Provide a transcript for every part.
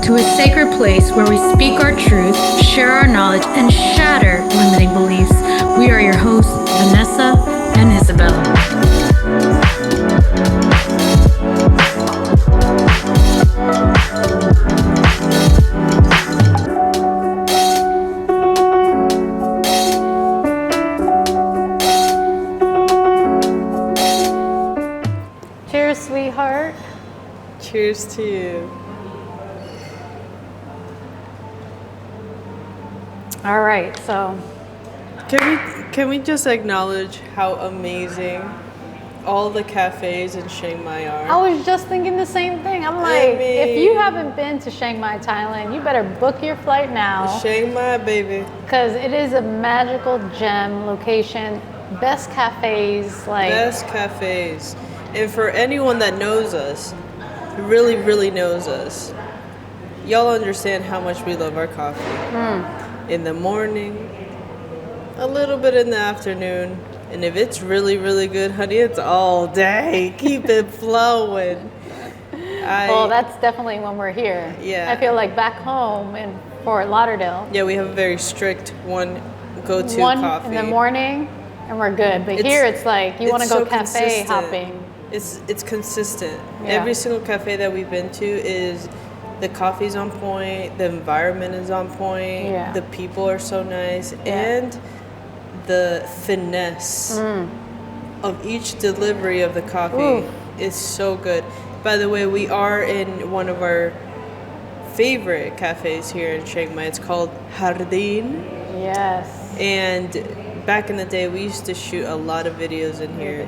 to a sacred place where we speak our truth, share our knowledge, and shatter limiting beliefs. We are your hosts, Vanessa and Isabel. Cheers, sweetheart. Cheers to you. All right, so Can we just acknowledge how amazing all the cafes in Chiang Mai are? I was just thinking the same thing. I'm like, if you haven't been to Chiang Mai, Thailand, you better book your flight now. Chiang Mai, baby. Because it is a magical gem location. Best cafes, Best cafes. And for anyone that knows us, really, really knows us, y'all understand how much we love our coffee. In the morning, a little bit in the afternoon, and if it's really, really good, honey, it's all day. Keep it flowing. Well, that's definitely when we're here. Yeah. I feel like back home in Fort Lauderdale. Yeah, we have a very strict one go-to One coffee. in the morning, and we're good. But here it's like you want to go so cafe consistent. hopping. It's consistent. Yeah. Every single cafe that we've been to is the coffee's on point, the environment is on point, the people are so nice, and the finesse of each delivery of the coffee is so good. By the way, we are in one of our favorite cafes here in Chiang Mai. It's called Jardin. Yes. And back in the day, we used to shoot a lot of videos in here.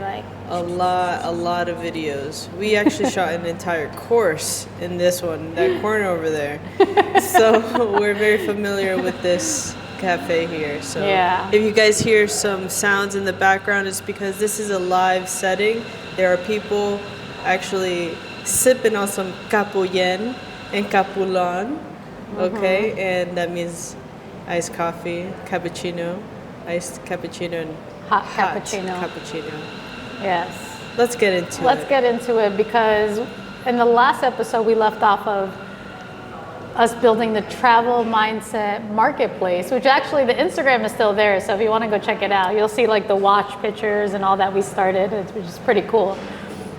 A lot of videos. We actually shot an entire course in this one, that corner over there. So we're very familiar with this cafe here. So if you guys hear some sounds in the background, it's because this is a live setting. There are people actually sipping on some kapuyen and kapulan, okay? And that means iced coffee, cappuccino, iced cappuccino, and hot cappuccino. Yes. Let's get into it because in the last episode we left off of us building the travel mindset marketplace, which actually the Instagram is still there. So if you want to go check it out, you'll see like the watch pictures and all that we started, which is pretty cool.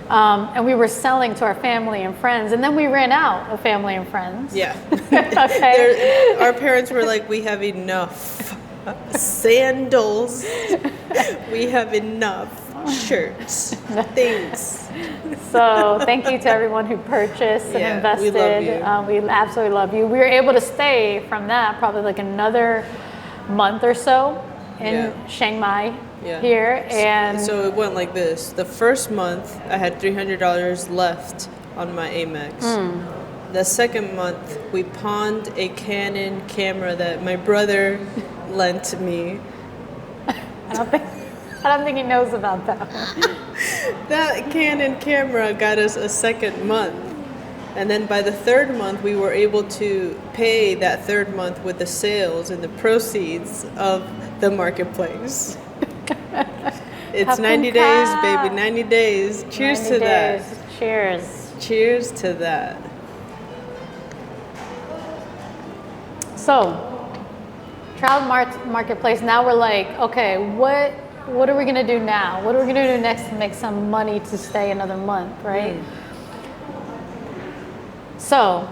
And we were selling to our family and friends, and then we ran out of family and friends. Yeah. Okay. Our parents were like, we have enough sandals. We have enough shirts, things. So thank you to everyone who purchased and invested. We love you. We absolutely love you. We were able to stay from that probably like another month or so in Chiang Mai here. And so it went like this. The first month, I had $300 left on my Amex. The second month, we pawned a Canon camera that my brother lent me. I don't think he knows about that. That Canon camera got us a second month. And then by the third month, we were able to pay that third month with the sales and the proceeds of the marketplace. It's 90 days, baby, 90 days. Cheers 90 to days. that. Cheers. Cheers to that. So, travel marketplace, now we're like, okay, what are we gonna do now? What are we gonna do next to make some money to stay another month, right? So,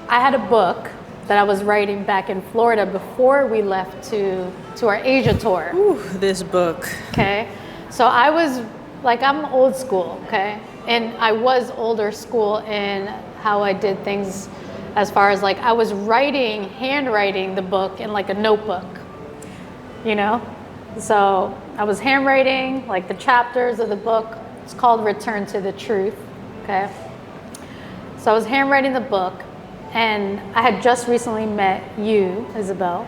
I had a book that I was writing back in Florida before we left to our Asia tour. Ooh, this book. Okay, so I was like, I'm old school, okay? And I was older school in how I did things as far as like, I was handwriting the book in like a notebook, you know? So I was handwriting like the chapters of the book. It's called Return to the Truth, okay? So I was handwriting the book, and I had just recently met you, Isabel,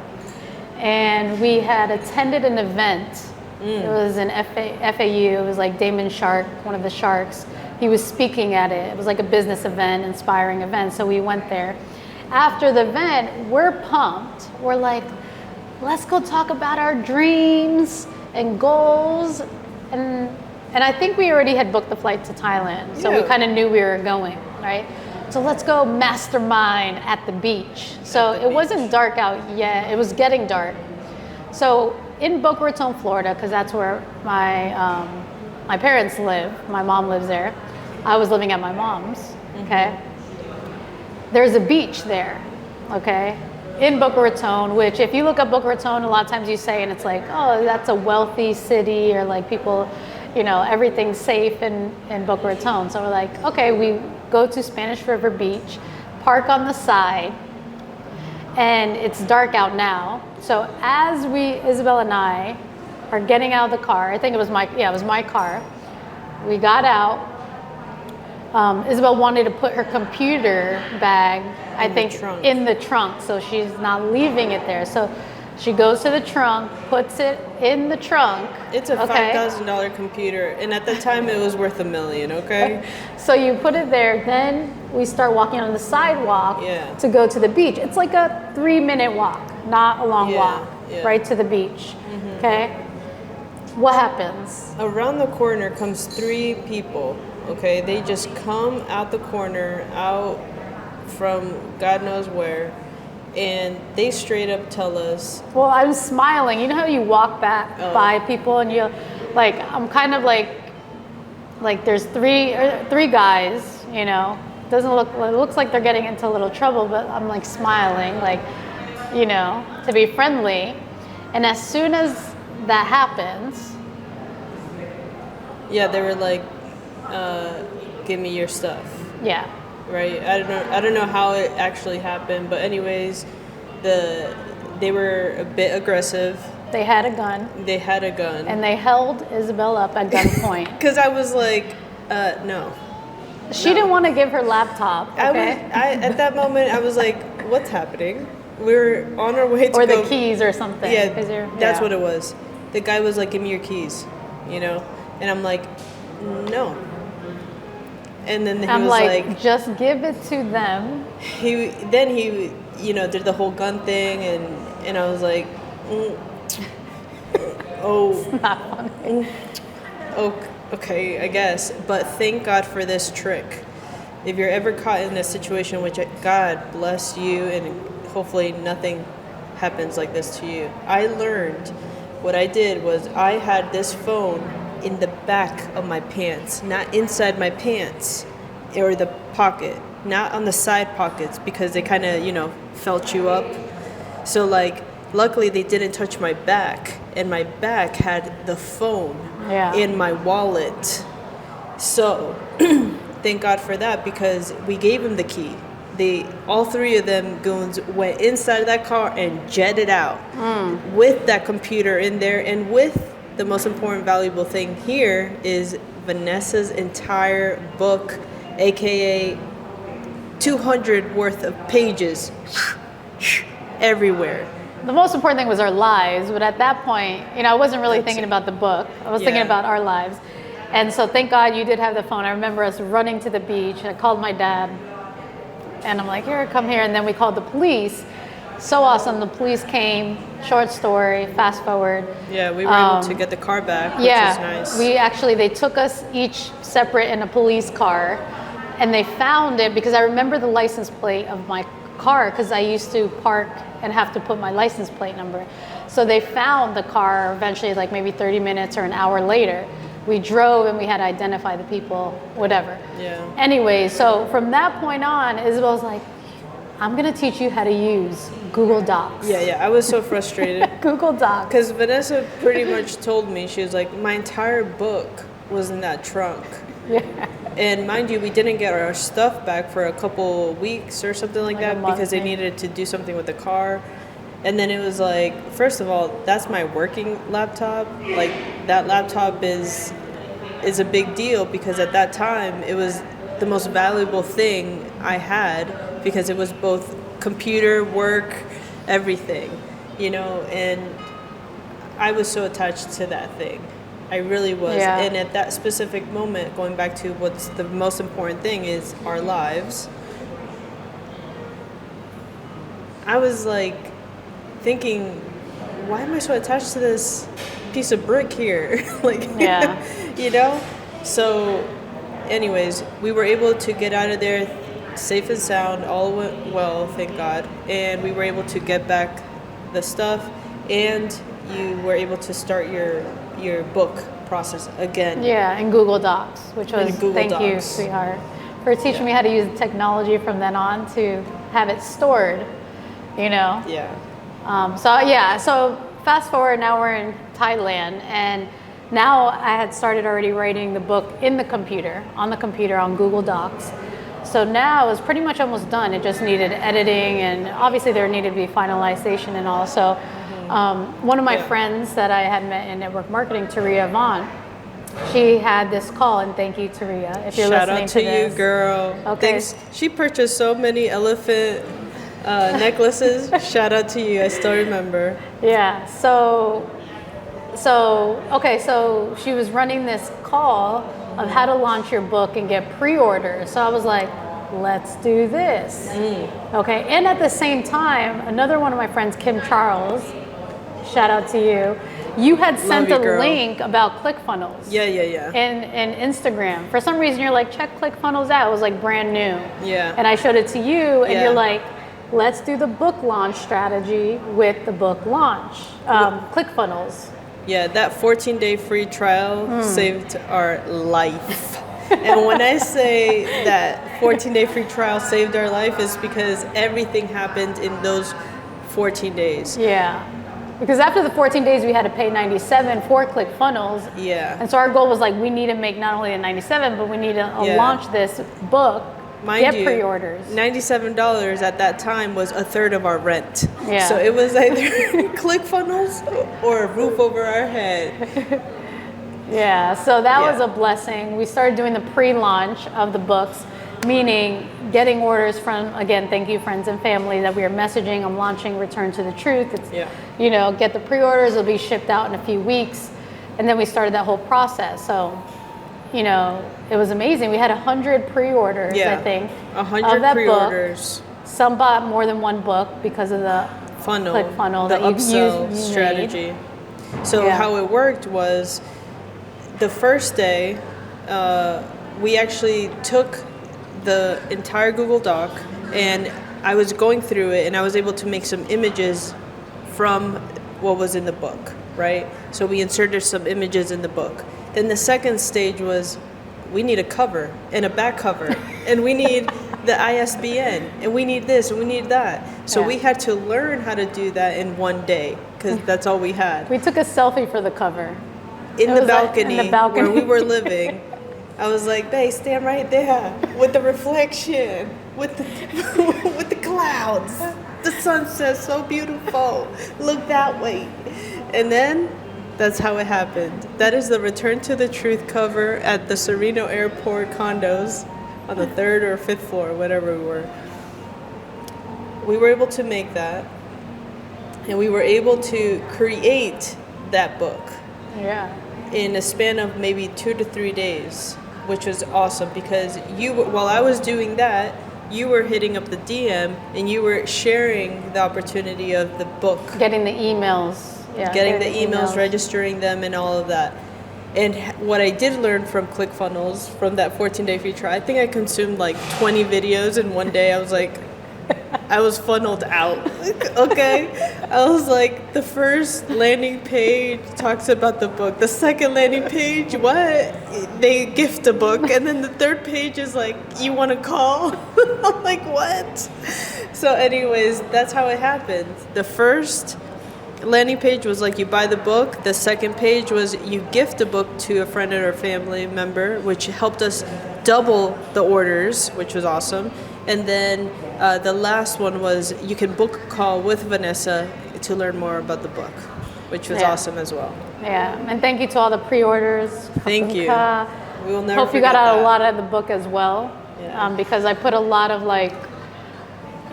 and we had attended an event. It was an FAU, it was like Damon Shark, one of the Sharks. He was speaking at it. It was like a business event, inspiring event, so we went there. After the event, we're pumped. We're like, let's go talk about our dreams and goals. And I think we already had booked the flight to Thailand, so we kind of knew we were going, right? so let's go mastermind at the beach. So it wasn't dark out yet. It was getting dark. So in Boca Raton, Florida, because that's where my parents live. My mom lives there. I was living at my mom's, okay? There's a beach there, okay? In Boca Raton, which if you look up Boca Raton, a lot of times you say, and it's like, oh, that's a wealthy city, or like people, you know, everything's safe in Boca Raton. So we're like, okay, we go to Spanish River Beach, park on the side, and it's dark out now. So as Isabel and I are getting out of the car, I think it was my car. We got out. Isabel wanted to put her computer bag, in the trunk, so she's not leaving it there. So she goes to the trunk, puts it in the trunk. It's a $5,000 computer, and at the time it was worth $1 million. Okay. So you put it there. Then we start walking on the sidewalk to go to the beach. It's like a 3-minute walk, not a long walk, right to the beach. Okay. What happens? Around the corner comes 3 people. Okay, they just come out the corner, out from God knows where, and they straight up tell us. Well, I'm smiling. You know how you walk back by people and you're like, I'm kind of like there's three guys, you know. It looks like they're getting into a little trouble, but I'm like smiling, like, you know, to be friendly. And as soon as that happens, they were like, give me your stuff. Yeah. Right. I don't know how it actually happened, but anyways, they were a bit aggressive. They had a gun. And they held Isabel up at gunpoint. Because I was like, no. She didn't want to give her laptop. Okay? At that moment, I was like, what's happening? We were on our way to or the keys or something. Yeah, that's what it was. The guy was like, give me your keys, you know? And I'm like, no. And then he was like, just give it to them. He, you know, did the whole gun thing, and I was like, oh, it's not funny. Okay, I guess. But thank God for this trick. If you're ever caught in a situation, which God bless you, and hopefully nothing happens like this to you. I learned what I did was I had this phone in the back of my pants, not inside my pants or the pocket, not on the side pockets, because they kind of, you know, felt you up. So like, luckily they didn't touch my back, and my back had the phone in my wallet. So thank God for that, because we gave him the key. All 3 of them goons went inside of that car and jetted out with that computer in there, and with the most important, valuable thing here is Vanessa's entire book, aka 200 worth of pages everywhere. The most important thing was our lives, but at that point, you know, I wasn't really thinking about the book. I was thinking about our lives. And so thank God you did have the phone. I remember us running to the beach. I called my dad, and I'm like, here, come here. And then we called the police. So awesome. The police came. Short story, fast forward. Yeah, we were able to get the car back, which is nice. They took us each separate in a police car, and they found it because I remember the license plate of my car, because I used to park and have to put my license plate number. So they found the car eventually, like maybe 30 minutes or an hour later. We drove and we had to identify the people, whatever. Yeah. Anyway, so from that point on, Isabel's like, I'm going to teach you how to use Google Docs. Yeah, I was so frustrated. Google Docs. Because Vanessa pretty much told me, she was like, my entire book was in that trunk. Yeah. And mind you, we didn't get our stuff back for a couple weeks or something like that, because they needed to do something with the car. And then it was like, first of all, that's my working laptop. Like, that laptop is a big deal, because at that time, it was the most valuable thing I had, because it was both computer, work, everything, you know, and I was so attached to that thing. I really was. Yeah. And at that specific moment, going back to what's the most important thing is our lives, I was like thinking, why am I so attached to this piece of brick here? Like, you know? So anyways, we were able to get out of there safe and sound. All went well, thank God. And we were able to get back the stuff, and you were able to start your book process again. Yeah, in Google Docs, which was thank Docs. you, sweetheart, for teaching me how to use technology from then on to have it stored. You know. Yeah. So fast forward, now we're in Thailand, and now I had started already writing the book on the computer on Google Docs. So now it was pretty much almost done. It just needed editing, and obviously there needed to be finalization and all. So one of my friends that I had met in network marketing, Taria Vaughn, she had this call, and thank you, Taria, if you're listening to this. Shout out to you, girl. Okay. Thanks. She purchased so many elephant necklaces. Shout out to you. I still remember. Yeah. So she was running this call of how to launch your book and get pre-orders. So I was like, let's do this. Okay. And at the same time, another one of my friends, Kim Charles, shout out to you. You had sent a link about ClickFunnels. Yeah. And Instagram. For some reason, you're like, check ClickFunnels out. It was like brand new. Yeah. And I showed it to you, and you're like, let's do the book launch strategy with the book launch. ClickFunnels. Yeah, that 14-day free trial saved our life. And when I say that 14-day free trial saved our life, is because everything happened in those 14 days. Yeah. Because after the 14 days, we had to pay $97 for ClickFunnels. Yeah. And so our goal was like, we need to make not only a $97, but we need to launch this book. Get pre-orders. $97 at that time was a third of our rent. Yeah. So it was either ClickFunnels or a roof over our head. Yeah, so that was a blessing. We started doing the pre-launch of the books, meaning getting orders from, again, thank you, friends and family, that we are messaging. I'm launching Return to the Truth. It's, get the pre-orders. It'll be shipped out in a few weeks. And then we started that whole process. So, it was amazing. We had 100 pre-orders, I think. 100 pre-orders. Book. Some bought more than one book because of the ClickFunnel the that you upsell strategy. Made. So how it worked was, the first day, we actually took the entire Google Doc, and I was going through it, and I was able to make some images from what was in the book, right? So we inserted some images in the book. Then the second stage was, we need a cover and a back cover, and we need the ISBN, and we need this, and we need that. So we had to learn how to do that in one day, because that's all we had. We took a selfie for the cover. In the balcony where we were living. I was like, babe, stand right there with the reflection, with the clouds. The sunset's so beautiful. Look that way. And then that's how it happened. That is the Return to the Truth cover at the Sereno Airport condos on the 3rd or 5th floor, whatever we were. We were able to make that, and we were able to create that book. Yeah. In a span of maybe 2 to 3 days, which was awesome, because while I was doing that, you were hitting up the DM and you were sharing the opportunity of the book. Getting the emails. Yeah, getting the emails, registering them, and all of that. And what I did learn from ClickFunnels, from that 14-day free trial, I think I consumed like 20 videos in one day. I was like, I was funneled out. Okay. I was like, the first landing page talks about the book. The second landing page, what? They gift a book. And then the third page is like, you want to call? I'm like, what? So anyways, that's how it happened. The first landing page was like, you buy the book. The second page was you gift a book to a friend or family member, which helped us double the orders, which was awesome. And then the last one was you can book a call with Vanessa to learn more about the book, which was awesome as well. Yeah, and thank you to all the pre-orders. Thank you. We will never hope you got out a lot out of the book as well, because I put a lot of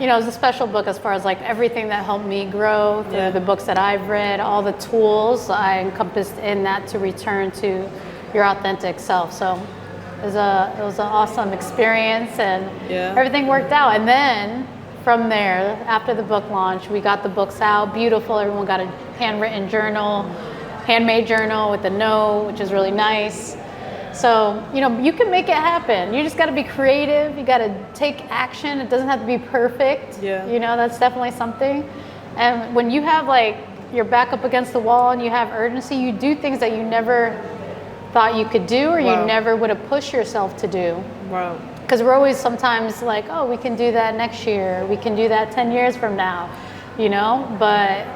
it's a special book as far as like everything that helped me grow through the books that I've read, all the tools I encompassed in that to return to your authentic self. So it was an awesome experience, and everything worked out. And then from there, after the book launch, we got the books out, beautiful. Everyone got a handmade journal with a note, which is really nice. So, you know, you can make it happen. You just got to be creative. You got to take action. It doesn't have to be perfect. Yeah. You know, that's definitely something. And when you have like your back up against the wall and you have urgency, you do things that you never thought you could do, or Wow. you never would have pushed yourself to do. Wow. Because we're always sometimes like, oh, we can do that next year. We can do that 10 years from now, you know? But,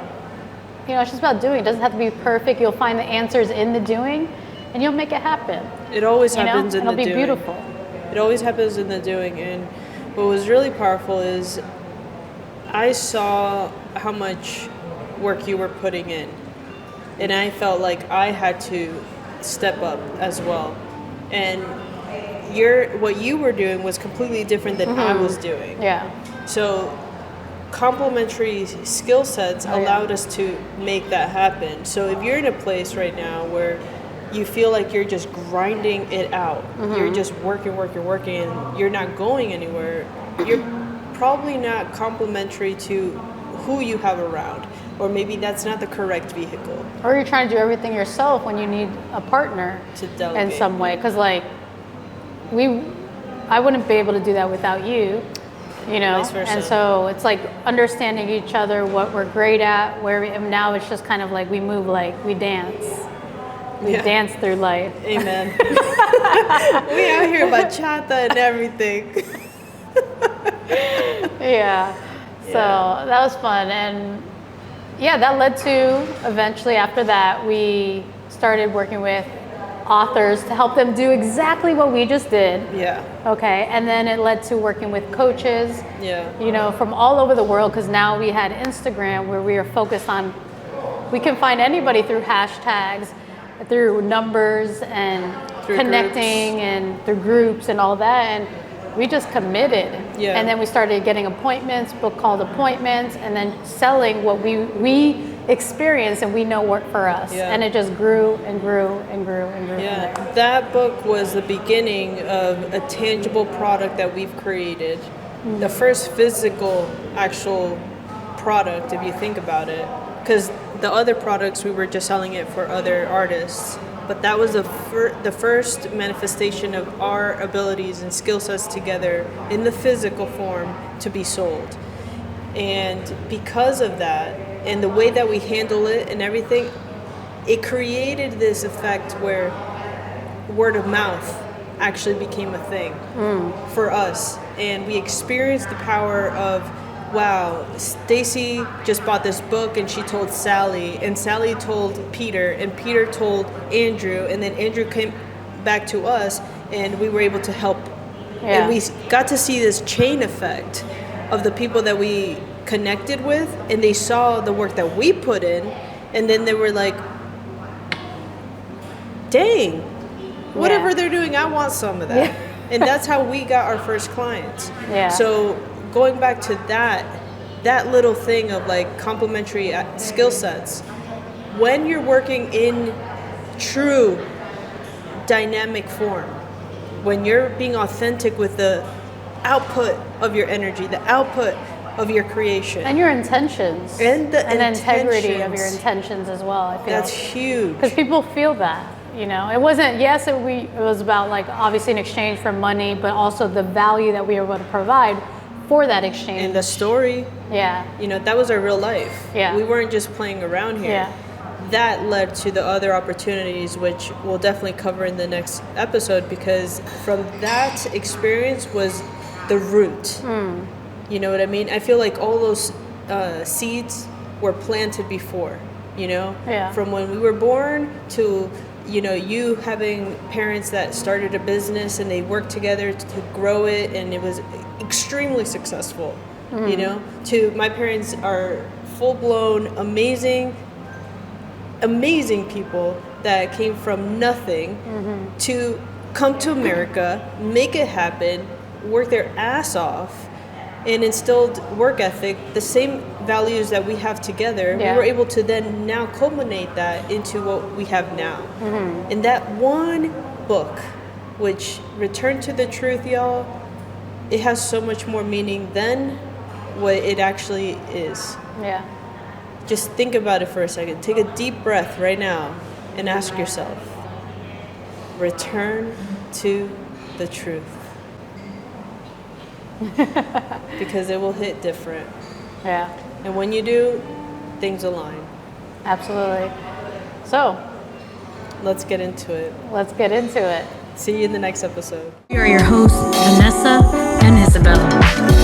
you know, it's just about doing. It doesn't have to be perfect. You'll find the answers in the doing, and you'll make it happen. It always happens in the doing. It'll be beautiful. It always happens in the doing. And what was really powerful is I saw how much work you were putting in. And I felt like I had to step up as well. And what you were doing was completely different than I was doing. Yeah. So complementary skill sets allowed us to make that happen. So if you're in a place right now where you feel like you're just grinding it out, you're just working, and you're not going anywhere, you're probably not complementary to who you have around. Or maybe that's not the correct vehicle. Or you're trying to do everything yourself when you need a partner To delegate. in some way. Because like, I wouldn't be able to do that without you, you know? Vice versa. And so it's like understanding each other, what we're great at, and now it's just kind of like we move like we dance. We dance through life. Amen. We out here bachata and everything. Yeah. So that was fun. And yeah, that led to eventually after that, we started working with authors to help them do exactly what we just did. Yeah. Okay. And then it led to working with coaches, Yeah. you know, from all over the world, because now we had Instagram where we are focused on, we can find anybody through hashtags, through numbers and Through connecting groups. and through groups and all that. And we just committed. Yeah. And then we started getting appointments, book called appointments, and then selling what we experience and we know worked for us. Yeah. And it just grew and grew and grew and grew Yeah, from there. that book was the beginning of a tangible product that we've created. The first physical, actual product, if you think about it. Because the other products, we were just selling it for other artists. But that was the first manifestation of our abilities and skill sets together in the physical form to be sold. And because of that, and the way that we handle it and everything, it created this effect where word of mouth actually became a thing for us. And we experienced the power of, wow, Stacy just bought this book and she told Sally, and Sally told Peter, and Peter told Andrew, and then Andrew came back to us, and we were able to help. Yeah. And we got to see this chain effect of the people that we connected with, and they saw the work that we put in, and then they were like, dang, whatever they're doing, I want some of that. And that's how we got our first clients. Yeah. So going back to that little thing of like complementary skill sets, when you're working in true dynamic form, when you're being authentic with the output of your energy, the output of your creation, And your intentions. and the integrity of intentions. your intentions as well, I feel. That's huge. Because people feel that, you know. It wasn't, yes, it was about like obviously in exchange for money, but also the value that we were able to provide for that exchange. And the story, Yeah. you know, that was our real life. Yeah. We weren't just playing around here. Yeah. That led to the other opportunities, which we'll definitely cover in the next episode, because from that experience was the root. You know what I mean? I feel like all those seeds were planted before, you know? Yeah. From when we were born to, you know, you having parents that started a business and they worked together to grow it, and it was extremely successful, you know? To my parents are full-blown, amazing people that came from nothing to come to America, make it happen, work their ass off, and instilled work ethic, the same values that we have together. Yeah. We were able to then now culminate that into what we have now. And that one book, which Return to the Truth, y'all, it has so much more meaning than what it actually is. Yeah. Just think about it for a second. Take a deep breath right now and ask yourself, return to the truth. Because it will hit different. Yeah. And when you do, things align. Absolutely. So, let's get into it. Let's get into it. See you in the next episode. We are your hosts, Vanessa and Isabel.